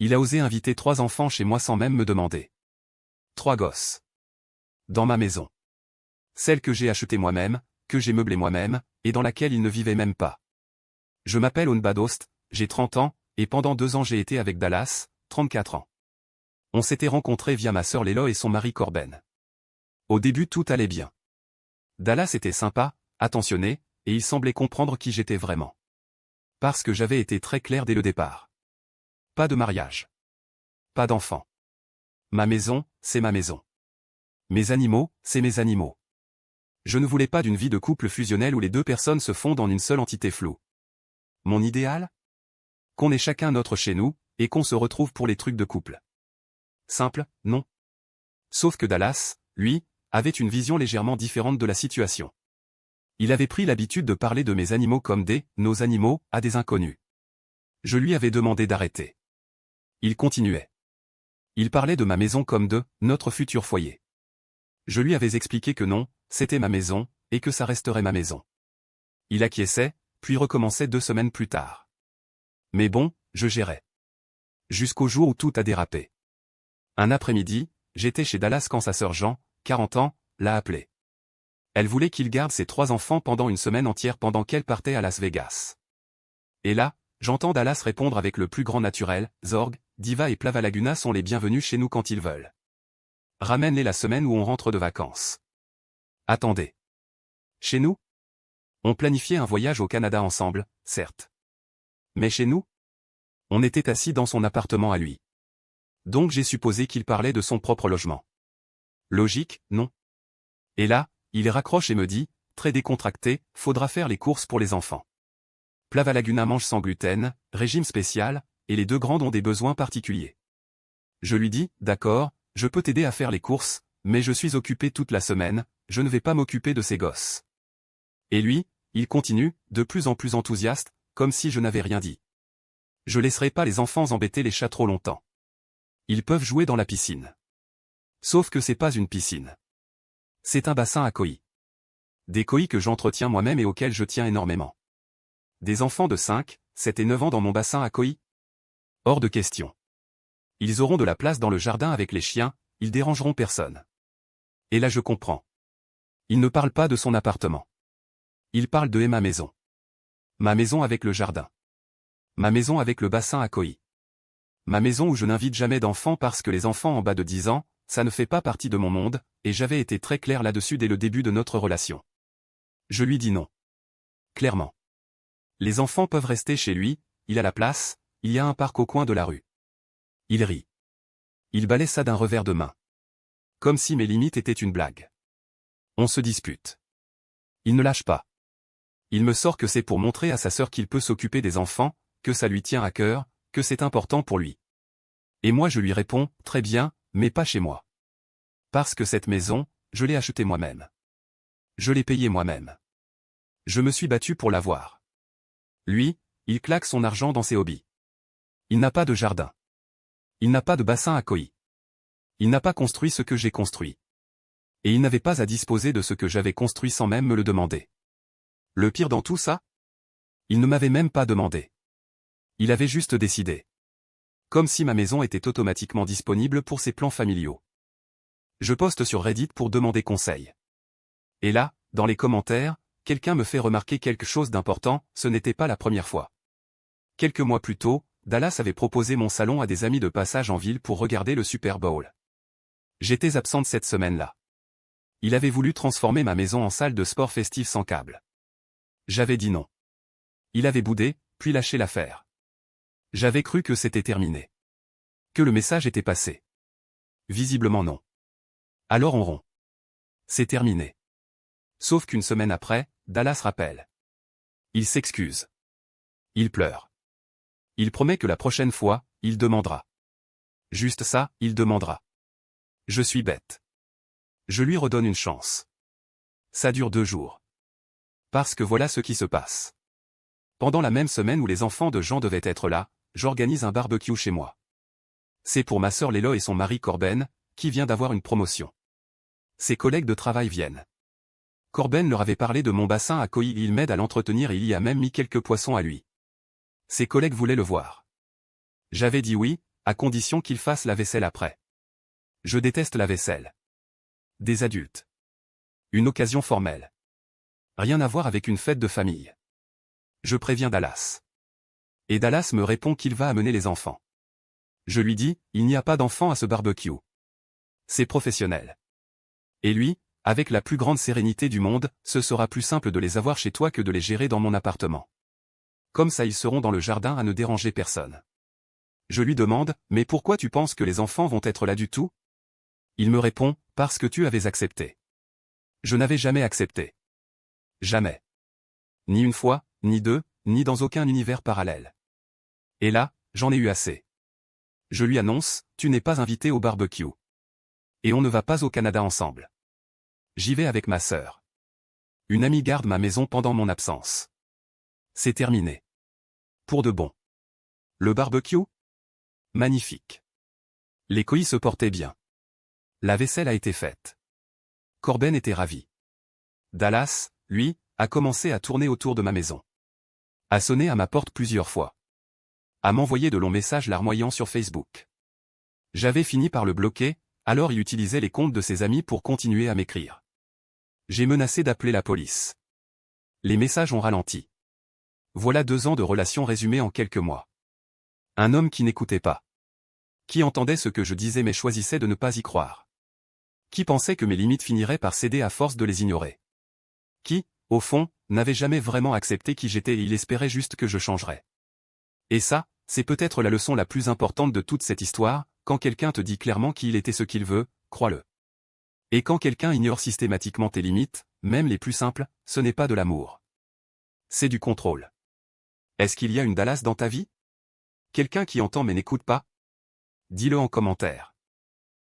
Il a osé inviter 3 enfants chez moi sans même me demander. 3 gosses. Dans ma maison. Celle que j'ai achetée moi-même, que j'ai meublée moi-même, et dans laquelle il ne vivait même pas. Je m'appelle Owen Badost, j'ai 30 ans, et pendant 2 ans j'ai été avec Dallas, 34 ans. On s'était rencontrés via ma sœur Lélo et son mari Corben. Au début tout allait bien. Dallas était sympa, attentionné, et il semblait comprendre qui j'étais vraiment. Parce que j'avais été très clair dès le départ. Pas de mariage. Pas d'enfant. Ma maison, c'est ma maison. Mes animaux, c'est mes animaux. Je ne voulais pas d'une vie de couple fusionnel où les 2 personnes se fondent en une seule entité floue. Mon idéal? Qu'on ait chacun notre chez nous, et qu'on se retrouve pour les trucs de couple. Simple, non. Sauf que Dallas, lui, avait une vision légèrement différente de la situation. Il avait pris l'habitude de parler de mes animaux comme nos animaux, à des inconnus. Je lui avais demandé d'arrêter. Il continuait. Il parlait de ma maison comme de notre futur foyer. Je lui avais expliqué que non, c'était ma maison, et que ça resterait ma maison. Il acquiesçait, puis recommençait 2 semaines plus tard. Mais bon, je gérais. Jusqu'au jour où tout a dérapé. Un après-midi, j'étais chez Dallas quand sa sœur Jean, 40 ans, l'a appelé. Elle voulait qu'il garde ses 3 enfants pendant une semaine entière pendant qu'elle partait à Las Vegas. Et là, j'entends Dallas répondre avec le plus grand naturel, Zorg, Diva et Plava Laguna sont les bienvenus chez nous quand ils veulent. Ramène-les la semaine où on rentre de vacances. Attendez. Chez nous? On planifiait un voyage au Canada ensemble, certes. Mais chez nous? On était assis dans son appartement à lui. Donc j'ai supposé qu'il parlait de son propre logement. Logique, non? Et là, il raccroche et me dit, très décontracté, faudra faire les courses pour les enfants. Plava Laguna mange sans gluten, régime spécial, et les 2 grandes ont des besoins particuliers. Je lui dis, d'accord, je peux t'aider à faire les courses, mais je suis occupé toute la semaine, je ne vais pas m'occuper de ces gosses. Et lui, il continue, de plus en plus enthousiaste, comme si je n'avais rien dit. Je laisserai pas les enfants embêter les chats trop longtemps. Ils peuvent jouer dans la piscine. Sauf que c'est pas une piscine. C'est un bassin à koi. Des koi que j'entretiens moi-même et auxquels je tiens énormément. Des enfants de 5, 7 et 9 ans dans mon bassin à koi? Hors de question. Ils auront de la place dans le jardin avec les chiens, ils dérangeront personne. Et là je comprends. Il ne parle pas de son appartement. Il parle de ma maison. Ma maison avec le jardin. Ma maison avec le bassin à koi. Ma maison où je n'invite jamais d'enfants parce que les enfants en bas de 10 ans, ça ne fait pas partie de mon monde, et j'avais été très clair là-dessus dès le début de notre relation. Je lui dis non. Clairement. Les enfants peuvent rester chez lui, il a la place, il y a un parc au coin de la rue. Il rit. Il balaie ça d'un revers de main. Comme si mes limites étaient une blague. On se dispute. Il ne lâche pas. Il me sort que c'est pour montrer à sa sœur qu'il peut s'occuper des enfants, que ça lui tient à cœur, que c'est important pour lui. Et moi je lui réponds, très bien, mais pas chez moi. Parce que cette maison, je l'ai achetée moi-même. Je l'ai payée moi-même. Je me suis battu pour l'avoir. Lui, il claque son argent dans ses hobbies. Il n'a pas de jardin. Il n'a pas de bassin à koi. Il n'a pas construit ce que j'ai construit. Et il n'avait pas à disposer de ce que j'avais construit sans même me le demander. Le pire dans tout ça? Il ne m'avait même pas demandé. Il avait juste décidé. Comme si ma maison était automatiquement disponible pour ses plans familiaux. Je poste sur Reddit pour demander conseil. Et là, dans les commentaires, quelqu'un me fait remarquer quelque chose d'important, ce n'était pas la première fois. Quelques mois plus tôt, Dallas avait proposé mon salon à des amis de passage en ville pour regarder le Super Bowl. J'étais absente cette semaine-là. Il avait voulu transformer ma maison en salle de sport festive sans câble. J'avais dit non. Il avait boudé, puis lâché l'affaire. J'avais cru que c'était terminé. Que le message était passé. Visiblement non. Alors on rompt. C'est terminé. Sauf qu'une semaine après, Dallas rappelle. Il s'excuse. Il pleure. Il promet que la prochaine fois, il demandera. Juste ça, il demandera. Je suis bête. Je lui redonne une chance. Ça dure 2 jours. Parce que voilà ce qui se passe. Pendant la même semaine où les enfants de Jean devaient être là, j'organise un barbecue chez moi. C'est pour ma sœur Lélo et son mari Corben, qui vient d'avoir une promotion. Ses collègues de travail viennent. Corben leur avait parlé de mon bassin à koi, il m'aide à l'entretenir et il y a même mis quelques poissons à lui. Ses collègues voulaient le voir. J'avais dit oui, à condition qu'il fasse la vaisselle après. Je déteste la vaisselle. Des adultes. Une occasion formelle. Rien à voir avec une fête de famille. Je préviens Dallas. Et Dallas me répond qu'il va amener les enfants. Je lui dis, il n'y a pas d'enfants à ce barbecue. C'est professionnel. Et lui, avec la plus grande sérénité du monde, ce sera plus simple de les avoir chez toi que de les gérer dans mon appartement. Comme ça ils seront dans le jardin à ne déranger personne. Je lui demande, mais pourquoi tu penses que les enfants vont être là du tout? Il me répond, parce que tu avais accepté. Je n'avais jamais accepté. Jamais. Ni une fois, ni deux, ni dans aucun univers parallèle. Et là, j'en ai eu assez. Je lui annonce, tu n'es pas invité au barbecue. Et on ne va pas au Canada ensemble. J'y vais avec ma sœur. Une amie garde ma maison pendant mon absence. C'est terminé. Pour de bon. Le barbecue? Magnifique. Les couilles se portaient bien. La vaisselle a été faite. Corben était ravi. Dallas, lui, a commencé à tourner autour de ma maison. A sonné à ma porte plusieurs fois. A m'envoyer de longs messages larmoyants sur Facebook. J'avais fini par le bloquer, alors il utilisait les comptes de ses amis pour continuer à m'écrire. J'ai menacé d'appeler la police. Les messages ont ralenti. Voilà 2 ans de relation résumée en quelques mois. Un homme qui n'écoutait pas. Qui entendait ce que je disais mais choisissait de ne pas y croire. Qui pensait que mes limites finiraient par céder à force de les ignorer. Qui, au fond, n'avait jamais vraiment accepté qui j'étais et il espérait juste que je changerais. Et ça, c'est peut-être la leçon la plus importante de toute cette histoire, quand quelqu'un te dit clairement qu'il était ce qu'il veut, crois-le. Et quand quelqu'un ignore systématiquement tes limites, même les plus simples, ce n'est pas de l'amour. C'est du contrôle. Est-ce qu'il y a une Dallas dans ta vie? Quelqu'un qui entend mais n'écoute pas? Dis-le en commentaire.